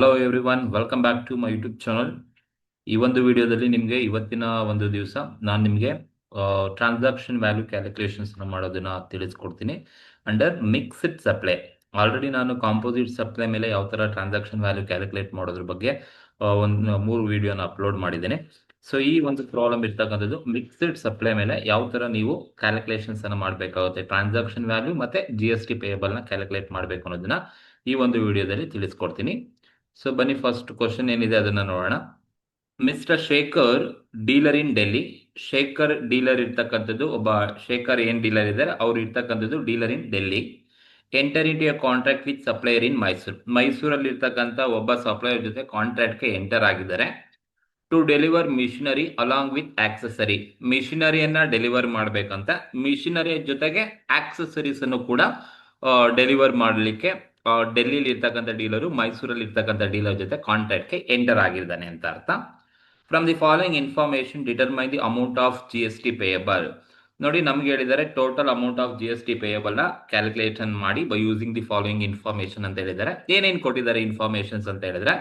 Hello everyone, welcome back to my YouTube channel. ಈ ಒಂದು ವಿಡಿಯೋದಲ್ಲಿ ನಿಮಗೆ ಇವತ್ತಿನ ಒಂದು ದಿವಸ ನಾನು ನಿಮಗೆ ಟ್ರಾನ್ಸಾಕ್ಷನ್ ವ್ಯಾಲ್ಯೂ ಕ್ಯಾಲ್ಕುಲೇಷನ್ಸ್ ಮಾಡೋದನ್ನ ತಿಳಿಸ್ಕೊಡ್ತೀನಿ ಅಂಡರ್ ಮಿಕ್ಸ್ಡ್ ಸಪ್ಲೈ. ಆಲ್ರೆಡಿ ನಾನು ಕಾಂಪೋಸಿಟ್ ಸಪ್ಲೈ ಮೇಲೆ ಯಾವ ತರ ಟ್ರಾನ್ಸಾಕ್ಷನ್ ವ್ಯಾಲ್ಯೂ ಕ್ಯಾಲ್ಕುಲೇಟ್ ಮಾಡೋದ್ರ ಬಗ್ಗೆ ಒಂದು 3 ವಿಡಿಯೋನ ಅಪ್ಲೋಡ್ ಮಾಡಿದ್ದೇನೆ. ಸೊ ಈ ಒಂದು ಪ್ರಾಬ್ಲಮ್ ಇರ್ತಕ್ಕಂಥದ್ದು ಮಿಕ್ಸ್ಡ್ ಸಪ್ಲೈ ಮೇಲೆ ಯಾವ ತರ ನೀವು ಕ್ಯಾಲ್ಕುಲೇಷನ್ಸ್ ಅನ್ನ ಮಾಡಬೇಕಾಗುತ್ತೆ, ಟ್ರಾನ್ಸಾಕ್ಷನ್ ವ್ಯಾಲ್ಯೂ ಮತ್ತೆ GST ಪೇಯಬಲ್ ನ ಕ್ಯಾಲ್ಕುಲೇಟ್ ಮಾಡಬೇಕು ಅನ್ನೋದನ್ನ ಈ ಒಂದು ವಿಡಿಯೋದಲ್ಲಿ ತಿಳಿಸ್ಕೊಡ್ತೀನಿ. ಸೊ ಬನ್ನಿ, ಫಸ್ಟ್ ಕ್ವಶನ್ ಏನಿದೆ ಅದನ್ನ ನೋಡೋಣ. Mister Shekhar dealer in Delhi. Shekhar dealer ಇರ್ತಕ್ಕಂಥದ್ದು, ಒಬ್ಬ ಶೇಖರ್ ಏನ್ ಡೀಲರ್ ಇದ್ದಾರೆ ಅವ್ರು ಇರ್ತಕ್ಕಂಥದ್ದು dealer in Delhi. Enter into a contract with supplier in Mysuru. ಮೈಸೂರಲ್ಲಿ ಇರ್ತಕ್ಕಂಥ ಒಬ್ಬ ಸಪ್ಲೈಯರ್ ಜೊತೆ ಕಾಂಟ್ರಾಕ್ಟ್ ಗೆ ಎಂಟರ್ ಆಗಿದ್ದಾರೆ. To deliver machinery along with accessory. ಮಿಷನರಿಯನ್ನ ಡೆಲಿವರ್ ಮಾಡ್ಬೇಕಂತ, ಮಿಷನರಿ ಜೊತೆಗೆ ಆಕ್ಸೆಸರೀಸ್ ಅನ್ನು ಕೂಡ ಡೆಲಿವರ್ ಮಾಡಲಿಕ್ಕೆ ಡೆಲ್ಲಿಲಿ ಇರ್ತಕ್ಕಂಥ ಡೀಲರು ಮೈಸೂರಲ್ಲಿ ಇರ್ತಕ್ಕಂಥ ಡೀಲರ್ ಜೊತೆ ಕಾಂಟ್ರಾಕ್ಟ್ ಗೆ ಎಂಟರ್ ಆಗಿದ್ದಾನೆ ಅಂತ ಅರ್ಥ. From the following information determine the amount of GST payable. ನೋಡಿ, ನಮ್ಗೆ ಹೇಳಿದ್ದಾರೆ total amount of GST payable ನ ಕ್ಯಾಲ್ಕುಲೇಷನ್ ಮಾಡಿ by using the following information ಅಂತ ಹೇಳಿದ್ದಾರೆ. ಏನೇನ್ ಕೊಟ್ಟಿದ್ದಾರೆ ಇನ್ಫಾರ್ಮೇಶನ್ಸ್ ಅಂತ ಹೇಳಿದ್ರೆ,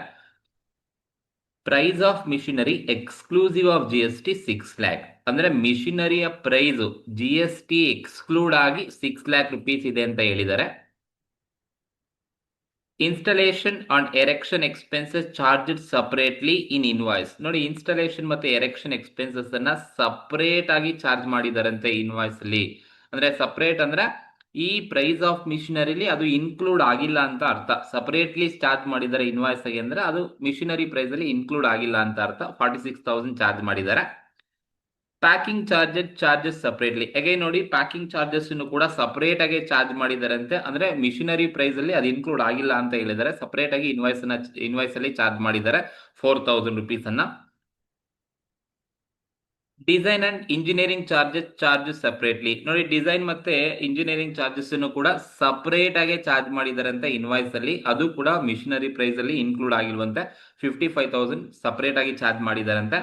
price of machinery exclusive of GST 6 lakh. ಅಂದ್ರೆ ಮಿಷನರಿಯ ಪ್ರೈಸ್ GST ಎಕ್ಸ್ಕ್ಲೂಡ್ ಆಗಿ 6 lakh rupees ಇದೆ ಅಂತ ಹೇಳಿದ್ದಾರೆ. Installation and erection expenses charge separately in invoice. ನೋಡಿ, ಇನ್ಸ್ಟಾಲೇಷನ್ ಮತ್ತೆ ಎರೆಕ್ಷನ್ ಎಕ್ಸ್ಪೆನ್ಸಸ್ ಅನ್ನ ಸಪರೇಟ್ ಆಗಿ ಚಾರ್ಜ್ ಮಾಡಿದಾರಂತೆ ಇನ್ವಾಯ್ಸ್ ಅಲ್ಲಿ. ಅಂದ್ರೆ ಸಪರೇಟ್ ಅಂದ್ರೆ ಈ ಪ್ರೈಸ್ ಆಫ್ ಮಿಷನರಿಲಿ ಅದು ಇನ್ಕ್ಲೂಡ್ ಆಗಿಲ್ಲ ಅಂತ ಅರ್ಥ. ಸಪರೇಟ್ಲಿ ಚಾರ್ಜ್ ಮಾಡಿದ್ದಾರೆ ಇನ್ವಾಯ್ಸ್ ಆಗಿ ಅಂದ್ರೆ ಅದು ಮಿಷನರಿ ಪ್ರೈಸ್ ಅಲ್ಲಿ ಇನ್ಕ್ಲೂಡ್ ಆಗಿಲ್ಲ ಅಂತ ಅರ್ಥ. 46,000 ಚಾರ್ಜ್ ಮಾಡಿದ್ದಾರೆ. Packing charges separately. ಅಗೈನ್ ನೋಡಿ, ಪ್ಯಾಕಿಂಗ್ ಚಾರ್ಜಸ್ ಕೂಡ ಸಪರೇಟ್ ಆಗಿ ಚಾರ್ಜ್ ಮಾಡಿದಾರಂತೆ. ಅಂದ್ರೆ ಮಿಷನರಿ ಪ್ರೈಸ್ ಅಲ್ಲಿ ಅದು ಇನ್ಕ್ಲೂಡ್ ಆಗಿಲ್ಲ ಅಂತ ಹೇಳಿದ್ದಾರೆ. ಸಪರೇಟ್ ಆಗಿ ಇನ್ವಾಯ್ಸ್ ಅಲ್ಲಿ ಚಾರ್ಜ್ ಮಾಡಿದ್ದಾರೆ 4,000 rupees ಅನ್ನ. Design and engineering charges separately. ನೋಡಿ, ಡಿಸೈನ್ ಮತ್ತೆ ಇಂಜಿನಿಯರಿಂಗ್ ಚಾರ್ಜಸ್ ಕೂಡ ಸಪರೇಟ್ ಆಗಿ ಚಾರ್ಜ್ ಮಾಡಿದಾರಂತೆ ಇನ್ವಾಯ್ಸ್ ಅಲ್ಲಿ. ಅದು ಕೂಡ ಮಿಷನರಿ ಪ್ರೈಸ್ ಅಲ್ಲಿ ಇನ್ಕ್ಲೂಡ್ ಆಗಿಲ್ವಂತೆ. 55,000 ಸಪರೇಟ್ ಆಗಿ ಚಾರ್ಜ್ ಮಾಡಿದಾರಂತೆ.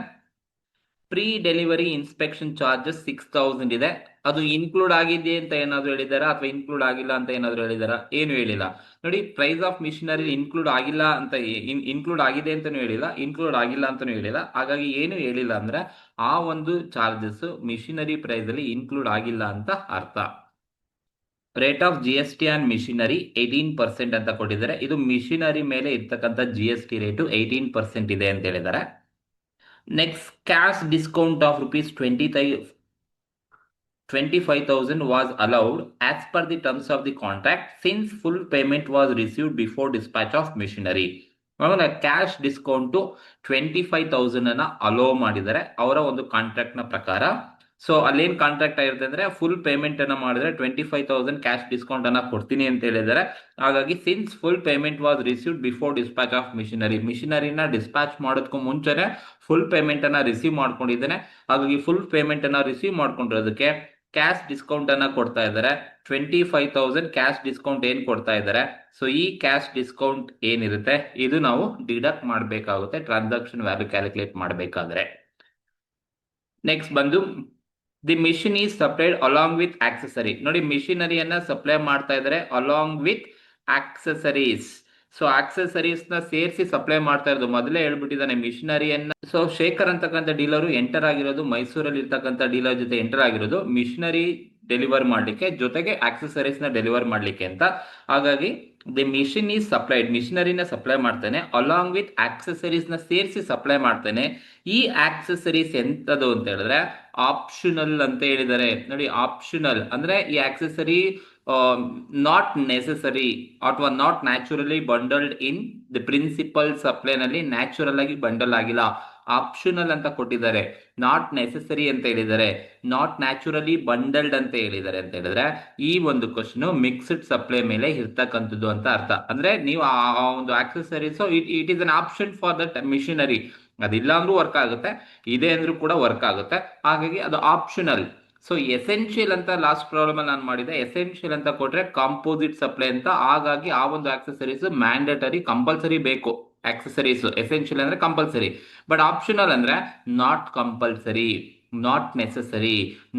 ಪ್ರೀ ಡೆಲಿವರಿ ಇನ್ಸ್ಪೆಕ್ಷನ್ ಚಾರ್ಜಸ್ 6,000 ಇದೆ. ಅದು ಇನ್ಕ್ಲೂಡ್ ಆಗಿದೆ ಅಂತ ಏನಾದ್ರು ಹೇಳಿದಾರಾ ಅಥವಾ ಇನ್ಕ್ಲೂಡ್ ಆಗಿಲ್ಲ ಅಂತ ಏನಾದ್ರು ಹೇಳಿದಾರಾ? ಏನು ಹೇಳಿಲ್ಲ. ನೋಡಿ, ಪ್ರೈಸ್ ಆಫ್ ಮಿಷನರಿ ಇನ್ಕ್ಲೂಡ್ ಆಗಿಲ್ಲ ಅಂತ, ಇನ್ಕ್ಲೂಡ್ ಆಗಿದೆ ಅಂತಾನು ಹೇಳಿಲ್ಲ, ಇನ್ಕ್ಲೂಡ್ ಆಗಿಲ್ಲ ಅಂತಾನು ಹೇಳಿಲ್ಲ. ಹಾಗಾಗಿ ಏನು ಹೇಳಿಲ್ಲ ಅಂದ್ರೆ ಆ ಒಂದು ಚಾರ್ಜಸ್ ಮಿಷನರಿ ಪ್ರೈಸ್ ಅಲ್ಲಿ ಇನ್ಕ್ಲೂಡ್ ಆಗಿಲ್ಲ ಅಂತ ಅರ್ಥ. Rate of GST on machinery 18% ಅಂತ ಕೊಟ್ಟಿದ್ದಾರೆ. ಇದು ಮಿಷನರಿ ಮೇಲೆ ಇರ್ತಕ್ಕಂಥ GST ರೇಟು 18% ಇದೆ ಅಂತ ಹೇಳಿದ್ದಾರೆ. Next, cash discount of rupees 25,000 was allowed as per the terms of the contract since full payment was received before dispatch of machinery. ಆಮೇಲೆ cash discount 25,000 ಅನ್ನ ಅಲೋ ಮಾಡಿದ್ದಾರೆ ಅವರ ಒಂದು ಕಾಂಟ್ರಾಕ್ಟ್ ನ ಪ್ರಕಾರ. ಸೊ ಅಲ್ಲೇನ್ ಕಾಂಟ್ರಾಕ್ಟ್ ಆಗಿರುತ್ತೆ ಅಂದ್ರೆ ಫುಲ್ ಪೇಮೆಂಟ್ ಅನ್ನ ಮಾಡಿದ್ರೆ 25,000 ಕ್ಯಾಶ್ ಡಿಸ್ಕೌಂಟ್ ಅನ್ನ ಕೊಡ್ತೀನಿ ಅಂತ ಹೇಳಿದ್ದಾರೆ. ಹಾಗಾಗಿ since full payment was received before dispatch of ಮಿಷನರಿನ ಡಿಸ್ಪ್ಯಾಚ್ ಮಾಡೋದಕ್ಕೂ ಮುಂಚೆನೆ ಫುಲ್ ಪೇಮೆಂಟ್ ಅನ್ನ ರಿಸೀವ್ ಮಾಡ್ಕೊಂಡಿದ್ದೇನೆ. ಹಾಗಾಗಿ ಫುಲ್ ಪೇಮೆಂಟ್ ಅನ್ನ ರಿಸೀವ್ ಮಾಡ್ಕೊಂಡಿರೋದಕ್ಕೆ ಕ್ಯಾಶ್ ಡಿಸ್ಕೌಂಟ್ ಅನ್ನ ಕೊಡ್ತಾ ಇದ್ದಾರೆ. 25,000 ಕ್ಯಾಶ್ ಡಿಸ್ಕೌಂಟ್ ಏನ್ ಕೊಡ್ತಾ ಇದ್ದಾರೆ. ಸೊ ಈ ಕ್ಯಾಶ್ ಡಿಸ್ಕೌಂಟ್ ಏನಿರುತ್ತೆ ಇದು ನಾವು ಡಿಡಕ್ಟ್ ಮಾಡಬೇಕಾಗುತ್ತೆ ಟ್ರಾನ್ಸಾಕ್ಷನ್ ವ್ಯಾಲ್ಯೂ ಕ್ಯಾಲ್ಕುಲೇಟ್ ಮಾಡಬೇಕಾದ್ರೆ. ನೆಕ್ಸ್ಟ್ ಬಂದು the machine is supplied along with accessory. ನೋಡಿ, ಮಿಷಿನರಿಯನ್ನ ಸಪ್ಲೈ ಮಾಡ್ತಾ ಇದ್ದಾರೆ along with accessories. So accessories ನ ಸೇರಿಸಿ ಸಪ್ಲೈ ಮಾಡ್ತಾ ಇರೋದು. ಮೊದಲೇ ಹೇಳ್ಬಿಟ್ಟಿದ್ದಾನೆ ಮಿಷನರಿಯನ್ನ. ಸೊ ಶೇಖರ್ ಅಂತಕ್ಕಂಥ ಡೀಲರು ಎಂಟರ್ ಆಗಿರೋದು ಮೈಸೂರಲ್ಲಿ ಇರ್ತಕ್ಕಂಥ ಡೀಲರ್ ಜೊತೆ ಎಂಟರ್ ಆಗಿರೋದು ಮಿಷನರಿ ಡೆಲಿವರ್ ಮಾಡ್ಲಿಕ್ಕೆ, ಜೊತೆಗೆ ಆಕ್ಸೆಸರೀಸ್ ನ ಡೆಲಿವರ್ ಮಾಡ್ಲಿಕ್ಕೆ ಅಂತ. ಹಾಗಾಗಿ ದಿ ಮಿಷಿನ್ ಈಸ್ ಸಪ್ಲೈಡ್, ಮಿಷನರಿನ ಸಪ್ಲೈ ಮಾಡ್ತಾನೆ ಅಲಾಂಗ್ ವಿತ್ ಆಕ್ಸೆಸರೀಸ್ ನ ಸೇರಿಸಿ ಸಪ್ಲೈ ಮಾಡ್ತಾನೆ. ಈ ಆಕ್ಸೆಸರೀಸ್ ಎಂತದು ಅಂತ ಹೇಳಿದ್ರೆ ಆಪ್ಷನಲ್ ಅಂತ ಹೇಳಿದ್ದಾರೆ. ನೋಡಿ, ಆಪ್ಷನಲ್ ಅಂದ್ರೆ ಈ ಆಕ್ಸೆಸರಿ ನಾಟ್ ನೆಸೆಸರಿ ಅಥವಾ not naturally bundled in the principal supply ನಲ್ಲಿ ನ್ಯಾಚುರಲ್ ಆಗಿ ಬಂಡಲ್ ಆಗಿಲ್ಲ, ಆಪ್ಷನಲ್ ಅಂತ ಕೊಟ್ಟಿದ್ದಾರೆ. ನಾಟ್ ನೆಸೆಸರಿ ಅಂತ ಹೇಳಿದ್ದಾರೆ, ನಾಟ್ ನ್ಯಾಚುರಲಿ ಬಂಡಲ್ಡ್ ಅಂತ ಹೇಳಿದ್ದಾರೆ. ಅಂತ ಹೇಳಿದ್ರೆ ಈ ಒಂದು ಕ್ವಶನ್ ಮಿಕ್ಸ್ಡ್ ಸಪ್ಲೈ ಮೇಲೆ ಇರ್ತಕ್ಕಂಥದ್ದು ಅಂತ ಅರ್ಥ. ಅಂದ್ರೆ ನೀವು ಆ ಒಂದು accessories it is an option for that machinery. ಅದಿಲ್ಲ ಅಂದ್ರೂ ವರ್ಕ್ ಆಗುತ್ತೆ, ಇದೆ ಅಂದ್ರೂ ಕೂಡ ವರ್ಕ್ ಆಗುತ್ತೆ. ಹಾಗಾಗಿ ಅದು ಆಪ್ಷನಲ್. ಸೊ ಎಸೆನ್ಷಿಯಲ್ ಅಂತ ಲಾಸ್ಟ್ ಪ್ರಾಬ್ಲಮ್ ನಾನು ಮಾಡಿದೆ. ಎಸೆನ್ಷಿಯಲ್ ಅಂತ ಕೊಟ್ರೆ ಕಾಂಪೋಸಿಟ್ ಸಪ್ಲೈ ಅಂತ. ಹಾಗಾಗಿ ಆ ಒಂದು ಆಕ್ಸೆಸರೀಸ್ ಮ್ಯಾಂಡೇಟರಿ ಕಂಪಲ್ಸರಿ ಬೇಕು. ಆಕ್ಸೆಸರೀಸ್ ಎಸೆನ್ಷಿಯಲ್ ಅಂದ್ರೆ ಕಂಪಲ್ಸರಿ, ಬಟ್ ಆಪ್ಷನಲ್ ಅಂದ್ರೆ not compulsory. Not necessary,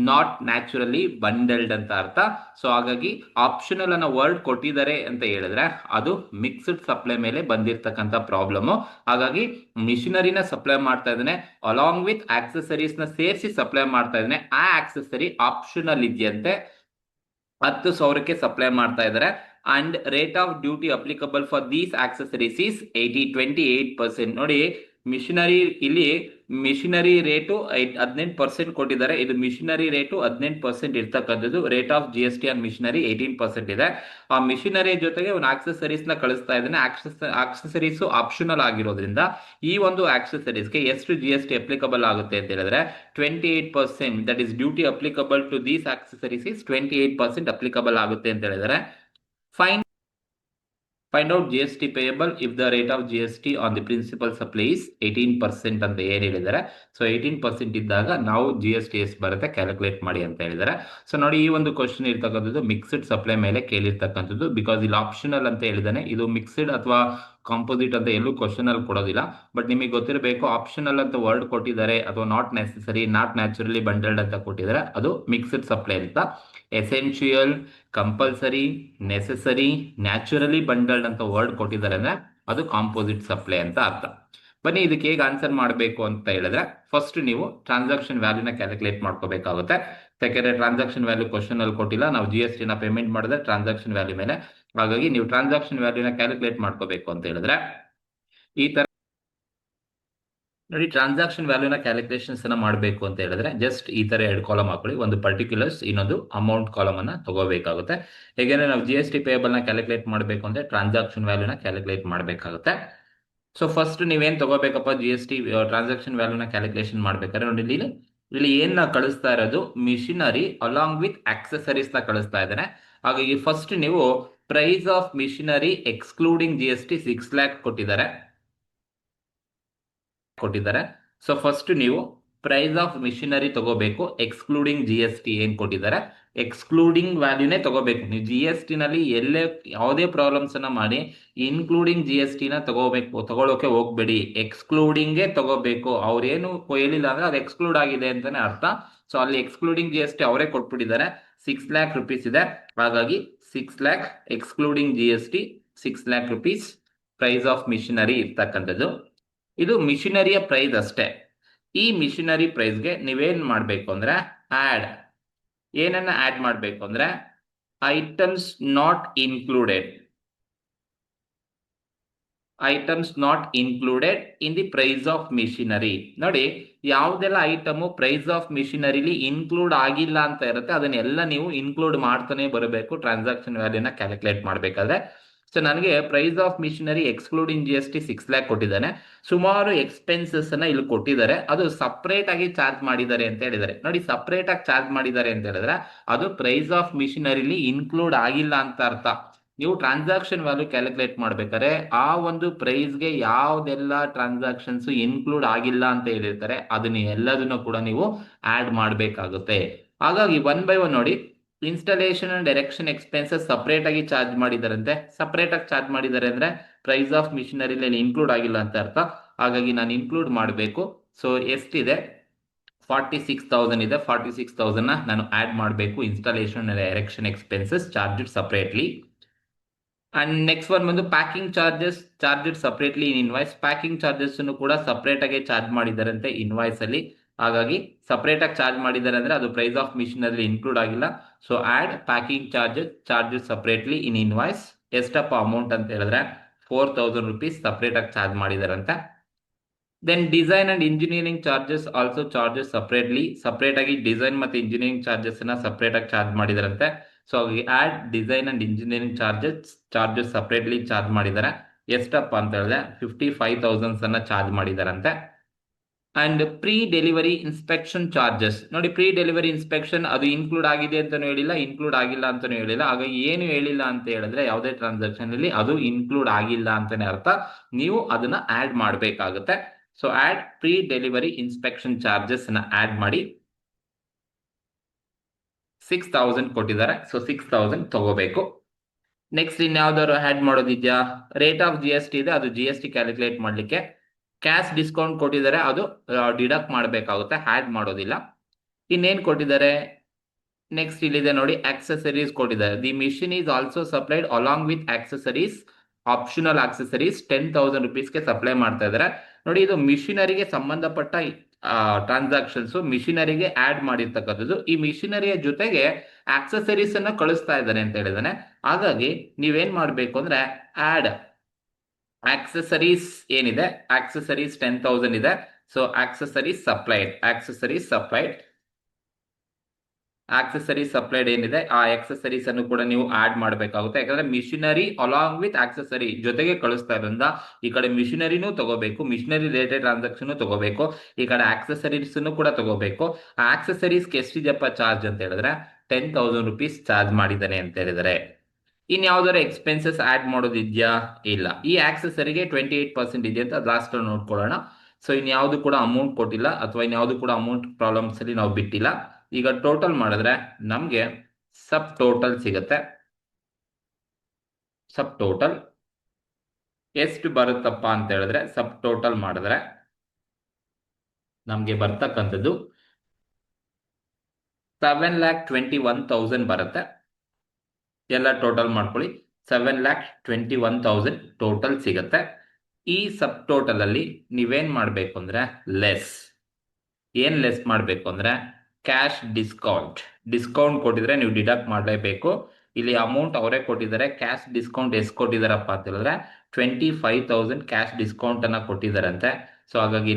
not naturally bundled ಅಂತ ಅರ್ಥ. ಸೊ ಹಾಗಾಗಿ ಆಪ್ಷನಲ್ ಅನ್ನೋ ವರ್ಡ್ ಕೊಟ್ಟಿದ್ದಾರೆ ಅಂತ ಹೇಳಿದ್ರೆ ಅದು ಮಿಕ್ಸ್ಡ್ ಸಪ್ಲೈ ಮೇಲೆ ಬಂದಿರತಕ್ಕಂಥ ಪ್ರಾಬ್ಲಮ್. ಹಾಗಾಗಿ ಮಿಷಿನರಿನ ಸಪ್ಲೈ ಮಾಡ್ತಾ ಇದ್ದಾನೆ, ಅಲಾಂಗ್ ವಿತ್ ಆಕ್ಸೆಸರೀಸ್ ನ ಸೇರಿಸಿ ಸಪ್ಲೈ ಮಾಡ್ತಾ ಇದ್ದಾನೆ. ಆ ಆಕ್ಸೆಸರಿ ಆಪ್ಷನಲ್ ಇದೆಯಂತೆ, 10,000ಕ್ಕೆ ಸಪ್ಲೈ ಮಾಡ್ತಾ ಇದ್ದಾರೆ. And rate of duty applicable for these accessories is 28%. ನೋಡಿ, ಮಿಷಿನರಿ ಇಲ್ಲಿ ಮಿಷಿನರಿ ರೇಟು 18% ಕೊಟ್ಟಿದ್ದಾರೆ. ಇದು ಮಿಷಿನರಿ ರೇಟು 18% ಇರ್ತಕ್ಕಂಥದ್ದು. Rate of GST on machinery 18% ಇದೆ. ಆ ಮಿಷಿನರಿ ಜೊತೆಗೆ ಒಂದು ಆಕ್ಸೆಸರೀಸ್ ನ ಕಳಿಸ್ತಾ ಇದ್ದಾನೆ. ಆಕ್ಸೆಸರೀಸ್ ಆಪ್ಷನಲ್ ಆಗಿರೋದ್ರಿಂದ ಈ ಒಂದು ಆಕ್ಸೆಸರೀಸ್ಗೆ ಎಷ್ಟು GST ಅಪ್ಲಿಕಬಲ್ ಆಗುತ್ತೆ ಅಂತ ಹೇಳಿದ್ರೆ 28%. That is duty applicable to these accessories is 28% applicable ಆಗುತ್ತೆ ಅಂತ ಹೇಳಿದರೆ. Find out GST payable if the rate of GST on the principal supply is 18% ಅಂತ ಏನು ಹೇಳಿದ್ದಾರೆ. ಸೊ 18% ಇದ್ದಾಗ ನಾವು GST ಎಷ್ಟು ಬರುತ್ತೆ ಕ್ಯಾಲ್ಕುಲೇಟ್ ಮಾಡಿ ಅಂತ ಹೇಳಿದ್ದಾರೆ. ಸೊ ನೋಡಿ, ಈ ಒಂದು ಕ್ವಶನ್ ಇರ್ತಕ್ಕಂಥದ್ದು ಮಿಕ್ಸ್ಡ್ ಸಪ್ಲೈ ಮೇಲೆ ಕೇಳಿರ್ತಕ್ಕಂಥದ್ದು. ಬಿಕಾಸ್ ಇಲ್ಲಿ ಆಪ್ಷನಲ್ ಅಂತ ಹೇಳಿದಾನೆ. ಇದು ಮಿಕ್ಸ್ಡ್ ಅಥವಾ ಕಾಂಪೋಸಿಟ್ ಅಂತ ಎಲ್ಲೂ ಕ್ವಶನ್ ಅಲ್ಲಿ ಕೊಡೋದಿಲ್ಲ. ಬಟ್ ನಿಮಗೆ ಗೊತ್ತಿರಬೇಕು, ಆಪ್ಷನಲ್ ಅಂತ ವರ್ಡ್ ಕೊಟ್ಟಿದ್ದಾರೆ ಅಥವಾ not necessary, not naturally bundled ಅಂತ ಕೊಟ್ಟಿದ್ದಾರೆ, ಅದು ಮಿಕ್ಸ್ಡ್ ಸಪ್ಲೈ ಅಂತ. Essential, compulsory, necessary, naturally bundled ಅಂತ ವರ್ಡ್ ಕೊಟ್ಟಿದ್ದಾರೆ ಅಂದ್ರೆ ಅದು ಕಾಂಪೋಸಿಟ್ ಸಪ್ಲೈ ಅಂತ ಅರ್ಥ. ಬನ್ನಿ, ಇದಕ್ಕೆ ಹೇಗೆ ಆನ್ಸರ್ ಮಾಡಬೇಕು ಅಂತ ಹೇಳಿದ್ರೆ, ಫಸ್ಟ್ ನೀವು ಟ್ರಾನ್ಸಾಕ್ಷನ್ ವ್ಯಾಲ್ಯೂನ ಕ್ಯಾಲ್ಕುಲೇಟ್ ಮಾಡ್ಕೋಬೇಕಾಗುತ್ತೆ. ಯಾಕೆಂದ್ರೆ ಟ್ರಾನ್ಸಾಕ್ಷನ್ ವ್ಯಾಲ್ಯೂ ಕ್ವಶನ್ ಅಲ್ಲಿ ಕೊಟ್ಟಿಲ್ಲ, ನಾವು GST ನ ಪೇಮೆಂಟ್ ಮಾಡಿದ್ರೆ ಟ್ರಾನ್ಸಾಕ್ಷನ್ ವ್ಯಾಲ್ಯೂ ಮೇಲೆ. ಹಾಗಾಗಿ ನೀವು ಟ್ರಾನ್ಸಾಕ್ಷನ್ ವ್ಯಾಲ್ಯೂನ ಕ್ಯಾಲ್ಕುಲೇಟ್ ಮಾಡ್ಕೋಬೇಕು ಅಂತ ಹೇಳಿದ್ರೆ ಈ ತರ ನೋಡಿ, ಟ್ರಾನ್ಸಾಕ್ಷನ್ ವ್ಯಾಲ್ಯೂನ ಕ್ಯಾಲ್ಕುಲೇಷನ್ಸ್ ಅನ್ನ ಮಾಡಬೇಕು ಅಂತ ಹೇಳಿದ್ರೆ ಜಸ್ಟ್ ಈ ತರ 2 ಕಾಲಮ್ ಹಾಕೊಳ್ಳಿ. ಒಂದು ಪರ್ಟಿಕ್ಯುಲರ್ಸ್, ಇನ್ನೊಂದು ಅಮೌಂಟ್ ಕಾಲಮ್ ಅನ್ನ ತಗೋಬೇಕಾಗುತ್ತೆ. ಹೇಗೆಂದ್ರೆ ನಾವು GST ಪೇಬಲ್ ನ ಕ್ಯಾಲ್ಕುಲೇಟ್ ಮಾಡಬೇಕು ಅಂದ್ರೆ ಟ್ರಾನ್ಸಾಕ್ಷನ್ ವ್ಯಾಲ್ಯೂನ ಕ್ಯಾಲ್ಕುಲೇಟ್ ಮಾಡಬೇಕಾಗುತ್ತೆ. ಸೊ ಫಸ್ಟ್ ನೀವೇನ್ ತಗೋಬೇಕಪ್ಪ, GST ಟ್ರಾನ್ಸಾಕ್ಷನ್ ವ್ಯಾಲ್ಯೂನ ಕ್ಯಾಲ್ಕುಲೇಷನ್ ಮಾಡ್ಬೇಕಾದ್ರೆ ನೋಡಿ, ಇಲ್ಲಿ ಏನ್ ಕಳಿಸ್ತಾ ಇರೋದು ಮಿಷಿನರಿ ಅಲಾಂಗ್ ವಿತ್ ಆಕ್ಸೆಸರೀಸ್ ನ ಕಳಿಸ್ತಾ ಇದ್ದಾನೆ. ಹಾಗಾಗಿ ಫಸ್ಟ್ ನೀವು price of machinery excluding GST 6 lakh ಕೊಟ್ಟಿದ್ದಾರೆ. ಸೊ ಫಸ್ಟ್ ನೀವು ಪ್ರೈಸ್ ಆಫ್ ಮಿಷಿನರಿ ತಗೋಬೇಕು, ಎಕ್ಸ್ಕ್ಲೂಡಿಂಗ್ GST ಏನ್ ಕೊಟ್ಟಿದ್ದಾರೆ ಎಕ್ಸ್ಕ್ಲೂಡಿಂಗ್ ವ್ಯಾಲ್ಯೂನೇ ತಗೋಬೇಕು. ನೀವು GST ನಲ್ಲಿ ಎಲ್ಲೇ ಯಾವುದೇ ಪ್ರಾಬ್ಲಮ್ಸ್ ಅನ್ನ ಮಾಡಿ ಇನ್ಕ್ಲೂಡಿಂಗ್ GST ನ ತಗೊಳ್ಳೋಕೆ ಹೋಗ್ಬೇಡಿ, ಎಕ್ಸ್ಕ್ಲೂಡಿಂಗೇ ತಗೋಬೇಕು. ಅವ್ರೇನು ಹೇಳಿಲ್ಲ ಅಂದ್ರೆ ಅದು ಎಕ್ಸ್ಕ್ಲೂಡ್ ಆಗಿದೆ ಅಂತಾನೆ ಅರ್ಥ. ಸೊ ಅಲ್ಲಿ ಎಕ್ಸ್ಕ್ಲೂಡಿಂಗ್ GST ಅವರೇ ಕೊಟ್ಬಿಟ್ಟಿದ್ದಾರೆ. 6 lakh rupees ಇದೆ. ಹಾಗಾಗಿ 6 lakh excluding GST 6 lakh rupees price of machinery ಇರ್ತಕ್ಕಂಥದ್ದು. ಇದು ಮಿಷಿನರಿಯ ಪ್ರೈಸ್ ಅಷ್ಟೇ. ಈ ಮಿಷಿನರಿ ಪ್ರೈಸ್ಗೆ ನೀವೇನ್ ಮಾಡ್ಬೇಕು ಅಂದ್ರೆ ಏನನ್ನ ಆಡ್ ಮಾಡ್ಬೇಕು ಅಂದ್ರೆ items not included in the price of machinery. ನೋಡಿ, ಯಾವ್ದೆಲ್ಲ ಐಟಮ್ ಪ್ರೈಸ್ ಆಫ್ ಮಿಷಿನರಿಲಿ ಇನ್ಕ್ಲೂಡ್ ಆಗಿಲ್ಲ ಅಂತ ಇರುತ್ತೆ ಅದನ್ನೆಲ್ಲ ನೀವು ಇನ್ಕ್ಲೂಡ್ ಮಾಡ್ತಾನೆ ಬರಬೇಕು ಟ್ರಾನ್ಸಾಕ್ಷನ್ ವ್ಯಾಲ್ಯೂನ ಕ್ಯಾಲ್ಕುಲೇಟ್ ಮಾಡ್ಬೇಕಾದ್ರೆ. ಸೊ ನನಗೆ price of machinery excluding GST 6 lakh ಕೊಟ್ಟಿದ್ದಾನೆ. ಸುಮಾರು ಎಕ್ಸ್ಪೆನ್ಸಸ್ ಅನ್ನ ಇಲ್ಲಿ ಕೊಟ್ಟಿದ್ದಾರೆ, ಅದು ಸಪರೇಟ್ ಆಗಿ ಚಾರ್ಜ್ ಮಾಡಿದ್ದಾರೆ ಅಂತ ಹೇಳಿದ್ದಾರೆ. ನೋಡಿ, ಸಪರೇಟ್ ಆಗಿ ಚಾರ್ಜ್ ಮಾಡಿದ್ದಾರೆ ಅಂತ ಹೇಳಿದ್ರೆ ಅದು ಪ್ರೈಸ್ ಆಫ್ ಮಿಷಿನರಿಲಿ ಇನ್ಕ್ಲೂಡ್ ಆಗಿಲ್ಲ ಅಂತ ಅರ್ಥ. ನೀವು ಟ್ರಾನ್ಸಾಕ್ಷನ್ ವ್ಯಾಲ್ಯೂ ಕ್ಯಾಲ್ಕುಲೇಟ್ ಮಾಡ್ಬೇಕಾದ್ರೆ ಆ ಒಂದು ಪ್ರೈಸ್ಗೆ ಯಾವ್ದೆಲ್ಲ ಟ್ರಾನ್ಸಾಕ್ಷನ್ಸ್ ಇನ್ಕ್ಲೂಡ್ ಆಗಿಲ್ಲ ಅಂತ ಹೇಳಿರ್ತಾರೆ ಅದನ್ನ ಎಲ್ಲದನ್ನು ಕೂಡ ನೀವು ಆಡ್ ಮಾಡಬೇಕಾಗುತ್ತೆ. ಹಾಗಾಗಿ 1 by 1 ನೋಡಿ, installation and erection expenses separate ಆಗಿ ಚಾರ್ಜ್ ಮಾಡಿದಾರಂತೆ. ಸಪರೇಟ್ ಆಗಿ ಚಾರ್ಜ್ ಮಾಡಿದ್ದಾರೆ ಅಂದ್ರೆ ಪ್ರೈಸ್ ಆಫ್ ಮಿಷಿನರಿಲಿ ಇನ್ಕ್ಲೂಡ್ ಆಗಿಲ್ಲ ಅಂತ ಅರ್ಥ. ಹಾಗಾಗಿ ನಾನು ಇನ್ಕ್ಲೂಡ್ ಮಾಡಬೇಕು. ಸೊ ಎಷ್ಟಿದೆ, 46,000 ಇದೆ. 46,000 ನಾನು ಆಡ್ ಮಾಡಬೇಕು. Installation and erection expenses charge separately. And next one ಬಂದು packing charges separately in invoice. Packing charges ಕೂಡ ಸಪರೇಟ್ ಆಗಿ ಚಾರ್ಜ್ ಮಾಡಿದಾರಂತೆ ಇನ್ವಾಯ್ಸ್ ಅಲ್ಲಿ. ಹಾಗಾಗಿ ಸಪರೇಟ್ ಆಗಿ ಚಾರ್ಜ್ ಮಾಡಿದ್ದಾರೆ ಅಂದ್ರೆ ಅದು ಪ್ರೈಸ್ ಆಫ್ ಮಿಷಿನರಿ ಇನ್ಕ್ಲೂಡ್ ಆಗಿಲ್ಲ. So add packing charges separately in invoice. ಎಷ್ಟಪ್ಪ ಅಮೌಂಟ್ ಅಂತ ಹೇಳಿದ್ರೆ 4,000 rupees ಸಪರೇಟ್ ಆಗಿ ಚಾರ್ಜ್ ಮಾಡಿದಾರಂತೆ. Then design and engineering charges also charges separately. Separate ಆಗಿ ಡಿಸೈನ್ ಮತ್ತೆ ಇಂಜಿನಿಯರಿಂಗ್ ಚಾರ್ಜಸ್ ನ ಸಪರೇಟ್ ಆಗಿ ಚಾರ್ಜ್ ಮಾಡಿದಾರಂತೆ. So add design and engineering charges separately charge ಮಾಡಿದ್ದಾರೆ. ಎಷ್ಟಪ್ಪ ಅಂತ ಹೇಳಿದ್ರೆ 55,000 ಅನ್ನ ಚಾರ್ಜ್ ಮಾಡಿದಾರಂತೆ. And pre delivery inspection charges ನೋಡಿ, ಪ್ರೀ ಡೆಲಿವರಿ ಇನ್ಸ್ಪೆಕ್ಷನ್ ಅದು ಇನ್ಕ್ಲೂಡ್ ಆಗಿದೆ ಅಂತಾನು ಹೇಳಿಲ್ಲ, ಇನ್ಕ್ಲೂಡ್ ಆಗಿಲ್ಲ ಅಂತಾನು ಹೇಳಿಲ್ಲ. ಹಾಗಾಗಿ ಏನು ಹೇಳಿಲ್ಲ ಅಂತ ಹೇಳಿದ್ರೆ ಯಾವುದೇ ಟ್ರಾನ್ಸಾಕ್ಷನ್ ಅಲ್ಲಿ ಅದು ಇನ್ಕ್ಲೂಡ್ ಆಗಿಲ್ಲ ಅಂತಾನೆ ಅರ್ಥ. ನೀವು ಅದನ್ನ ಆಡ್ ಮಾಡಬೇಕಾಗುತ್ತೆ. So add pre delivery inspection charges ನ ಆಡ್ ಮಾಡಿ. 6,000 ಕೊಟ್ಟಿದ್ದಾರೆ. ಸೊ 6,000 ತಗೋಬೇಕು. ನೆಕ್ಸ್ಟ್ ಇನ್ಯಾವ್ದಾದ್ರು ಆಡ್ ಮಾಡೋದಿದ್ಯಾ? ರೇಟ್ ಆಫ್ GST ಇದೆ, ಅದು GST ಕ್ಯಾಲ್ಕುಲೇಟ್ ಮಾಡ್ಲಿಕ್ಕೆ. ಕ್ಯಾಶ್ ಡಿಸ್ಕೌಂಟ್ ಕೊಟ್ಟಿದ್ದಾರೆ, ಅದು ಡಿಡಕ್ಟ್ ಮಾಡಬೇಕಾಗುತ್ತೆ, ಆಡ್ ಮಾಡೋದಿಲ್ಲ. ಇನ್ನೇನ್ ಕೊಟ್ಟಿದ್ದಾರೆ, ನೆಕ್ಸ್ಟ್ ಇಲ್ಲಿದೆ ನೋಡಿ, ಆಕ್ಸೆಸರೀಸ್ ಕೊಟ್ಟಿದ್ದಾರೆ. The machine is also supplied along with accessories, optional accessories 10,000 ರುಪೀಸ್ಗೆ ಸಪ್ಲೈ ಮಾಡ್ತಾ ಇದ್ದಾರೆ. ನೋಡಿ, ಇದು ಮಿಷಿನರಿಗೆ ಸಂಬಂಧಪಟ್ಟ ಟ್ರಾನ್ಸಾಕ್ಷನ್ಸ್ ಮಿಷಿನರಿಗೆ ಆಡ್ ಮಾಡಿರ್ತಕ್ಕಂಥದ್ದು. ಈ ಮಿಷಿನರಿಯ ಜೊತೆಗೆ ಆಕ್ಸೆಸರೀಸ್ ಅನ್ನ ಕಳಿಸ್ತಾ ಇದ್ದಾರೆ ಅಂತ ಹೇಳಿದಾನೆ. ಹಾಗಾಗಿ ನೀವೇನ್ ಮಾಡ್ಬೇಕು ಅಂದ್ರೆ ಆಡ್ ಆಕ್ಸೆಸರೀಸ್ ಏನಿದೆ, ಆಕ್ಸೆಸರೀಸ್ 10,000 ಇದೆ. ಸೊ ಆಕ್ಸೆಸರೀಸ್ ಸಪ್ಲೈಡ್ ಏನಿದೆ, ಆ ಆಕ್ಸೆಸರೀಸ್ ಅನ್ನು ಕೂಡ ನೀವು ಆಡ್ ಮಾಡಬೇಕಾಗುತ್ತೆ. ಯಾಕಂದ್ರೆ ಮಿಷಿನರಿ ಅಲಾಂಗ್ ವಿತ್ ಆಕ್ಸೆಸರಿ ಜೊತೆಗೆ ಕಳಿಸ್ತಾ ಇರೋದ್ರಿಂದ ಈ ಕಡೆ ಮಿಷಿನರಿನೂ ತಗೋಬೇಕು, ಮಿಷಿನರಿ ರಿಲೇಟೆಡ್ ಟ್ರಾನ್ಸಾಕ್ಷನ್ ತಗೋಬೇಕು, ಈ ಕಡೆ ಆಕ್ಸೆಸರೀಸ್ ಕೂಡ ತಗೋಬೇಕು. ಆ ಆಕ್ಸೆಸರೀಸ್ಗೆ ಎಷ್ಟಿದೆಯಪ್ಪ ಚಾರ್ಜ್ ಅಂತ ಹೇಳಿದ್ರೆ 10,000 ರುಪೀಸ್ ಚಾರ್ಜ್ ಮಾಡಿದ್ದಾನೆ ಅಂತ ಹೇಳಿದರೆ. ಇನ್ಯಾವ್ದಾದ್ರು ಎಕ್ಸ್ಪೆನ್ಸಸ್ ಆಡ್ ಮಾಡೋದಿದ್ಯಾ? ಇಲ್ಲ. ಈ ಆಕ್ಸೆಸರಿಗೆ 28% ಇದೆ ಅಂತ ಲಾಸ್ಟ್ ನೋಡ್ಕೊಳ್ಳೋಣ. ಸೊ ಇನ್ಯಾವುದು ಕೂಡ ಅಮೌಂಟ್ ಕೊಟ್ಟಿಲ್ಲ, ಅಥವಾ ಇನ್ಯಾವುದು ಕೂಡ ಅಮೌಂಟ್ ಪ್ರಾಬ್ಲಮ್ಸ್ ಅಲ್ಲಿ ನಾವು ಬಿಟ್ಟಿಲ್ಲ. ಈಗ ಟೋಟಲ್ ಮಾಡಿದ್ರೆ ನಮ್ಗೆ ಸಬ್ ಟೋಟಲ್ ಸಿಗುತ್ತೆ. ಸಬ್ ಟೋಟಲ್ ಎಷ್ಟು ಬರುತ್ತಪ್ಪ ಅಂತ ಹೇಳಿದ್ರೆ, ಸಬ್ ಟೋಟಲ್ ಮಾಡಿದ್ರೆ ನಮ್ಗೆ ಬರ್ತಕ್ಕಂಥದ್ದು 7,21,000 ಬರುತ್ತೆ. ಎಲ್ಲ ಟೋಟಲ್ ಮಾಡ್ಕೊಳ್ಳಿ, 7,21,000 ಟೋಟಲ್ ಸಿಗುತ್ತೆ. ಈ ಸಬ್ ಟೋಟಲ್ ಅಲ್ಲಿ ನೀವೇನ್ ಮಾಡ್ಬೇಕು ಅಂದ್ರೆ ಲೆಸ್ ಮಾಡ್ಬೇಕು ಅಂದ್ರೆ ಕ್ಯಾಶ್ ಡಿಸ್ಕೌಂಟ್ ಕೊಟ್ಟಿದ್ರೆ ನೀವು ಡಿಡಕ್ಟ್ ಮಾಡಲೇಬೇಕು. ಇಲ್ಲಿ ಅಮೌಂಟ್ ಅವರೇ ಕೊಟ್ಟಿದ್ದಾರೆ. ಕ್ಯಾಶ್ ಡಿಸ್ಕೌಂಟ್ ಎಷ್ಟು ಕೊಟ್ಟಿದ್ದಾರಪ್ಪ ಅಂತ ಹೇಳಿದ್ರೆ 25,000 ಕ್ಯಾಶ್ ಡಿಸ್ಕೌಂಟ್ ಅನ್ನ ಕೊಟ್ಟಿದ್ದಾರಂತೆ. ಸೊ ಹಾಗಾಗಿ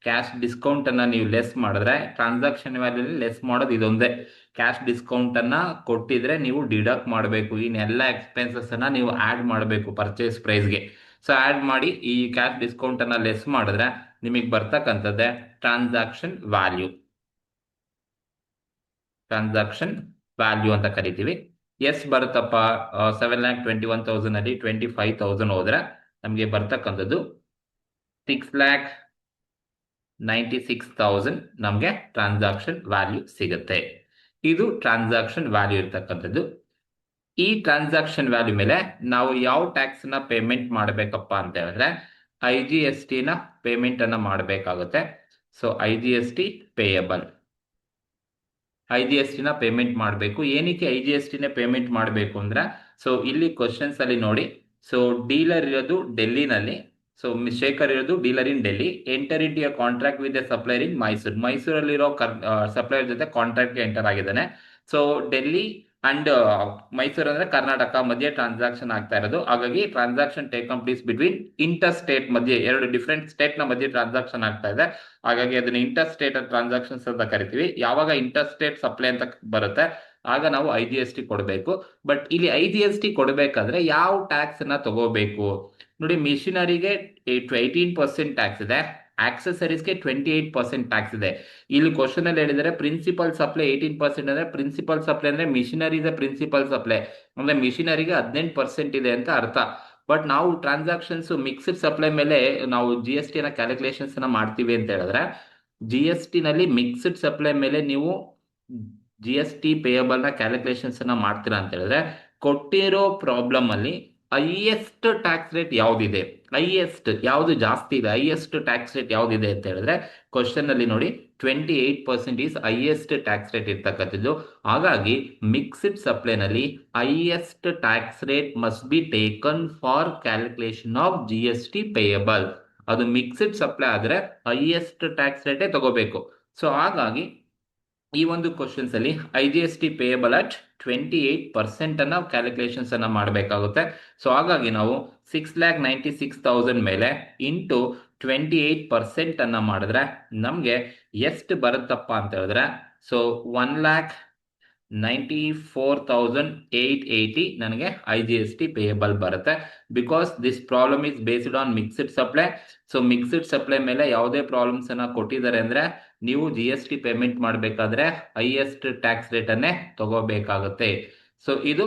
ಕ್ಯಾಶ್ ಡಿಸ್ಕೌಂಟ್ ಅನ್ನ ನೀವು ಲೆಸ್ ಮಾಡಿದ್ರೆ, ಟ್ರಾನ್ಸಾಕ್ಷನ್ ವ್ಯಾಲ್ಯೂ ಲೆಸ್ ಮಾಡೋದು ಇದೊಂದೇ. ಕ್ಯಾಶ್ ಡಿಸ್ಕೌಂಟ್ ಅನ್ನ ಕೊಟ್ಟಿದ್ರೆ ನೀವು ಡಿಡಕ್ಟ್ ಮಾಡಬೇಕು. ಇನ್ನೆಲ್ಲ ಎಕ್ಸ್ಪೆನ್ಸಸ್ ಅನ್ನ ನೀವು ಆಡ್ ಮಾಡಬೇಕು ಪರ್ಚೇಸ್ ಪ್ರೈಸ್ಗೆ. ಸೊ ಆಡ್ ಮಾಡಿ ಈ ಕ್ಯಾಶ್ ಡಿಸ್ಕೌಂಟ್ ಅನ್ನ ಲೆಸ್ ಮಾಡಿದ್ರೆ ನಿಮಗೆ ಬರ್ತಕ್ಕಂಥದ್ದೇ ಟ್ರಾನ್ಸಾಕ್ಷನ್ ವ್ಯಾಲ್ಯೂ ಅಂತ ಕರಿತೀವಿ. ಎಷ್ಟು ಬರುತ್ತಪ್ಪ? 7,21,000 ಅಲ್ಲಿ 25,000 ಹೋದ್ರೆ ನಮಗೆ ಬರ್ತಕ್ಕಂಥದ್ದು 6,96,000 ನಮಗೆ ಟ್ರಾನ್ಸಾಕ್ಷನ್ ವ್ಯಾಲ್ಯೂ ಸಿಗುತ್ತೆ. ಇದು ಟ್ರಾನ್ಸಾಕ್ಷನ್ ವ್ಯಾಲ್ಯೂ ಇರ್ತಕ್ಕಂಥದ್ದು. ಈ ಟ್ರಾನ್ಸಾಕ್ಷನ್ ವ್ಯಾಲ್ಯೂ ಮೇಲೆ ನಾವು ಯಾವ ಟ್ಯಾಕ್ಸ್ ನ ಪೇಮೆಂಟ್ ಮಾಡಬೇಕಪ್ಪ ಅಂತ ಹೇಳಿದ್ರೆ IGST ನ ಪೇಮೆಂಟ್ ಅನ್ನ ಮಾಡಬೇಕಾಗುತ್ತೆ. ಸೊ IGST ಪೇಯಬಲ್, IGST ನ ಪೇಮೆಂಟ್ ಮಾಡಬೇಕು. ಏನಕ್ಕೆ IGST ನ ಪೇಮೆಂಟ್ ಮಾಡಬೇಕು ಅಂದ್ರೆ, ಸೊ ಇಲ್ಲಿ ಕ್ವಶನ್ಸ್ ಅಲ್ಲಿ ನೋಡಿ, ಸೊ ಡೀಲರ್ ಇರೋದು ಡೆಲ್ಲಿನಲ್ಲಿ, ಸೊ ಶೇಖರ್ ಇರೋದು dealer in Delhi, enter into a contract with a supplier in ಮೈಸೂರಲ್ಲಿರೋ ಸಪ್ಲೈಯರ್ ಜೊತೆ ಕಾಂಟ್ರಾಕ್ಟ್ಗೆ ಎಂಟರ್ ಆಗಿದ್ದಾನೆ. ಸೊ ಡೆಲ್ಲಿ ಅಂಡ್ ಮೈಸೂರು ಅಂದ್ರೆ ಕರ್ನಾಟಕ ಮಧ್ಯೆ ಟ್ರಾನ್ಸಾಕ್ಷನ್ ಆಗ್ತಾ ಇರೋದು. ಹಾಗಾಗಿ transaction taken place between inter state ಮಧ್ಯೆ, ಎರಡು ಡಿಫ್ರೆಂಟ್ ಸ್ಟೇಟ್ ನ ಮಧ್ಯೆ ಟ್ರಾನ್ಸಾಕ್ಷನ್ ಆಗ್ತಾ ಇದೆ. ಹಾಗಾಗಿ ಅದನ್ನ ಇಂಟರ್ ಸ್ಟೇಟ್ ಟ್ರಾನ್ಸಾಕ್ಷನ್ಸ್ ಅಂತ ಕರಿತೀವಿ. ಯಾವಾಗ ಇಂಟರ್ ಸ್ಟೇಟ್ ಸಪ್ಲೈ ಅಂತ ಬರುತ್ತೆ ಆಗ ನಾವು IGST ಕೊಡಬೇಕು. ಬಟ್ ಇಲ್ಲಿ IGST ಕೊಡಬೇಕಾದ್ರೆ ಯಾವ ಟ್ಯಾಕ್ಸ್ ಅನ್ನ ತಗೋಬೇಕು ನೋಡಿ. ಮಿಷಿನರಿಗೆ 18% ಟ್ಯಾಕ್ಸ್ ಇದೆ, ಆಕ್ಸೆಸರೀಸ್ಗೆ 28% ಟ್ಯಾಕ್ಸ್ ಇದೆ. ಇಲ್ಲಿ ಕ್ವಶನ್ ಅಲ್ಲಿ ಹೇಳಿದರೆ ಪ್ರಿನ್ಸಿಪಲ್ ಸಪ್ಲೈ 18% ಅಂದ್ರೆ, ಪ್ರಿನ್ಸಿಪಲ್ ಸಪ್ಲೈ ಅಂದ್ರೆ ಮಿಷಿನರಿ ಪ್ರಿನ್ಸಿಪಲ್ ಸಪ್ಲೈ ಅಂದ್ರೆ ಮಿಷಿನರಿಗೆ 18% ಇದೆ ಅಂತ ಅರ್ಥ. ಬಟ್ ನಾವು ಟ್ರಾನ್ಸಾಕ್ಷನ್ಸ್ ಮಿಕ್ಸ್ಡ್ ಸಪ್ಲೈ ಮೇಲೆ ನಾವು GST ನ ಕ್ಯಾಲ್ಕುಲೇಷನ್ಸ್ ಅನ್ನ ಮಾಡ್ತೀವಿ ಅಂತ ಹೇಳಿದ್ರೆ, GST ನಲ್ಲಿ ಮಿಕ್ಸ್ಡ್ ಸಪ್ಲೈ ಮೇಲೆ ನೀವು GST ಪೇಯಬಲ್ ನ ಕ್ಯಾಲ್ಕುಲೇಷನ್ಸ್ ಅನ್ನ ಮಾಡ್ತೀರಾ ಅಂತ ಹೇಳಿದ್ರೆ, ಕೊಟ್ಟಿರೋ ಪ್ರಾಬ್ಲಮ್ ಅಲ್ಲಿ ಹೈಯೆಸ್ಟ್ ಟ್ಯಾಕ್ಸ್ ರೇಟ್ ಯಾವ್ದಿದೆ, ಯಾವ್ದು ಜಾಸ್ತಿ ಇದೆ, ಹೈಯೆಸ್ಟ್ ಟ್ಯಾಕ್ಸ್ ರೇಟ್ ಯಾವ್ದಿದೆ ಅಂತ ಹೇಳಿದ್ರೆ ಕ್ವಶನ್ ಅಲ್ಲಿ ನೋಡಿ 28% ಈಸ್ ಹೈಯೆಸ್ಟ್ ಟ್ಯಾಕ್ಸ್ ರೇಟ್ ಇರ್ತಕ್ಕಂಥದ್ದು. ಹಾಗಾಗಿ ಮಿಕ್ಸ್ಡ್ ಸಪ್ಲೈ ನಲ್ಲಿ highest tax rate must be taken for calculation of GST payable. ಅದು ಮಿಕ್ಸ್ಡ್ ಸಪ್ಲೈ ಆದ್ರೆ ಹೈಯೆಸ್ಟ್ ಟ್ಯಾಕ್ಸ್ ರೇಟೇ ತಗೋಬೇಕು. ಸೊ ಹಾಗಾಗಿ ಈ ಒಂದು ಕ್ವಶನ್ಸ್ ಅಲ್ಲಿ IGST ಪೇಯಬಲ್ ಅಟ್ 28% ಅನ್ನ ಕ್ಯಾಲ್ಕುಲೇಷನ್ಸ್ ಅನ್ನ ಮಾಡಬೇಕಾಗುತ್ತೆ. ಸೊ ಹಾಗಾಗಿ ನಾವು 6,96,000 ಮೇಲೆ ಇಂಟು 28% ಅನ್ನ ಮಾಡಿದ್ರೆ ನಮ್ಗೆ ಎಷ್ಟು ಬರುತ್ತಪ್ಪ ಅಂತ ಹೇಳಿದ್ರೆ, ಸೊ 1,94,880 ನನಗೆ IGST ಪೇಯಬಲ್ ಬರುತ್ತೆ. Because this problem is based on mixed supply. So mixed supply ಮೇಲೆ ಯಾವುದೇ ಪ್ರಾಬ್ಲಮ್ಸ್ ಅನ್ನ ಕೊಟ್ಟಿದ್ದಾರೆ ಅಂದ್ರೆ ನೀವು GST ಪೇಮೆಂಟ್ ಮಾಡಬೇಕಾದ್ರೆ ಹೈಯೆಸ್ಟ್ ಟ್ಯಾಕ್ಸ್ ರೇಟ್ ಅನ್ನೇ ತಗೋಬೇಕಾಗುತ್ತೆ. ಸೊ ಇದು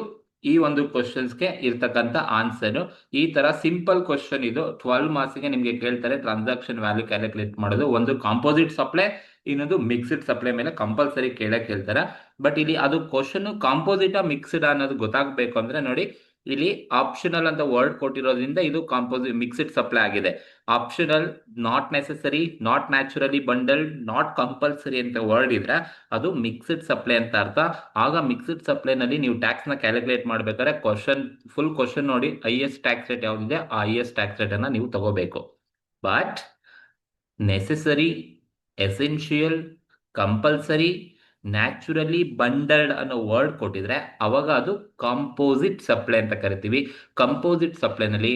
ಈ ಒಂದು ಕ್ವಶನ್ಸ್ಗೆ ಇರ್ತಕ್ಕಂಥ ಆನ್ಸರ್. ಈ ತರ ಸಿಂಪಲ್ ಕ್ವಶನ್ ಇದು. 12 ಮಾರ್ಕ್ಸ್ಗೆ ನಿಮ್ಗೆ ಕೇಳ್ತಾರೆ ಟ್ರಾನ್ಸಾಕ್ಷನ್ ವ್ಯಾಲ್ಯೂ ಕ್ಯಾಲ್ಕುಲೇಟ್ ಮಾಡೋದು. ಒಂದು ಕಾಂಪೋಸಿಟ್ ಸಪ್ಲೈ, ಇನ್ನೊಂದು ಮಿಕ್ಸ್ಡ್ ಸಪ್ಲೈ ಮೇಲೆ ಕಂಪಲ್ಸರಿ ಕೇಳ್ತಾರೆ. ಬಟ್ ಇಲ್ಲಿ ಅದು ಕ್ವಶನ್ ಕಾಂಪೋಸಿಟ್ ಮಿಕ್ಸ್ಡ್ ಅನ್ನೋದು ಗೊತ್ತಾಗಬೇಕು ಅಂದ್ರೆ ನೋಡಿ, ಇಲ್ಲಿ ಆಪ್ಷನಲ್ ಅಂತ ವರ್ಡ್ ಕೊಟ್ಟಿರೋದ್ರಿಂದ ಇದು ಮಿಕ್ಸ್ಡ್ ಸಪ್ಲೈ ಆಗಿದೆ. Optional, not necessary, not naturally bundled, not compulsory ಅಂತ ವರ್ಡ್ ಇದ್ರೆ ಅದು ಮಿಕ್ಸ್ಡ್ ಸಪ್ಲೈ ಅಂತ ಅರ್ಥ. ಆಗ ಮಿಕ್ಸ್ಡ್ ಸಪ್ಲೈ ನಲ್ಲಿ ನೀವು ಟ್ಯಾಕ್ಸ್ ನ ಕ್ಯಾಲ್ಕುಲೇಟ್ ಮಾಡ್ಬೇಕಾದ್ರೆ ಫುಲ್ ಕ್ವಶನ್ ನೋಡಿ, ಹೈಯೆಸ್ಟ್ ಟ್ಯಾಕ್ಸ್ ರೇಟ್ ಯಾವ್ದಿದೆ ಆ ಹೈಯೆಸ್ಟ್ ಟ್ಯಾಕ್ಸ್ ರೇಟ್ ಅನ್ನ ನೀವು ತಗೋಬೇಕು. But necessary, essential, compulsory, naturally bundled ಅನ್ನೋ ವರ್ಡ್ ಕೊಟ್ಟಿದ್ರೆ ಅವಾಗ ಅದು ಕಾಂಪೋಸಿಟ್ ಸಪ್ಲೈ ಅಂತ ಕರಿತೀವಿ. ಕಂಪೋಸಿಟ್ ಸಪ್ಲೈನಲ್ಲಿ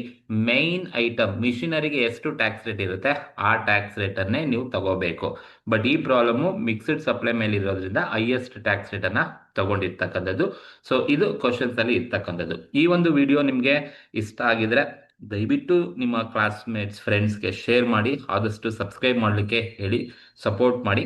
ಮೈನ್ ಐಟಮ್ ಮಿಷಿನರಿಗೆ ಎಷ್ಟು ಟ್ಯಾಕ್ಸ್ ರೇಟ್ ಇರುತ್ತೆ ಆ ಟ್ಯಾಕ್ಸ್ ರೇಟ್ ಅನ್ನೇ ನೀವು ತಗೋಬೇಕು. ಬಟ್ ಈ ಪ್ರಾಬ್ಲಮ್ ಮಿಕ್ಸ್ಡ್ ಸಪ್ಲೈ ಮೇಲೆ ಇರೋದ್ರಿಂದ ಹೈಯೆಸ್ಟ್ ಟ್ಯಾಕ್ಸ್ ರೇಟ್ ಅನ್ನ ತಗೊಂಡಿರ್ತಕ್ಕಂಥದ್ದು. ಸೊ ಇದು ಕ್ವಶನ್ಸ್ ಅಲ್ಲಿ ಇರ್ತಕ್ಕಂಥದ್ದು. ಈ ಒಂದು ವಿಡಿಯೋ ನಿಮ್ಗೆ ಇಷ್ಟ ಆಗಿದ್ರೆ ದಯವಿಟ್ಟು ನಿಮ್ಮ ಕ್ಲಾಸ್ಮೇಟ್ಸ್ ಫ್ರೆಂಡ್ಸ್ಗೆ ಶೇರ್ ಮಾಡಿ, ಆದಷ್ಟು ಸಬ್ಸ್ಕ್ರೈಬ್ ಮಾಡಲಿಕ್ಕೆ ಹೇಳಿ, ಸಪೋರ್ಟ್ ಮಾಡಿ.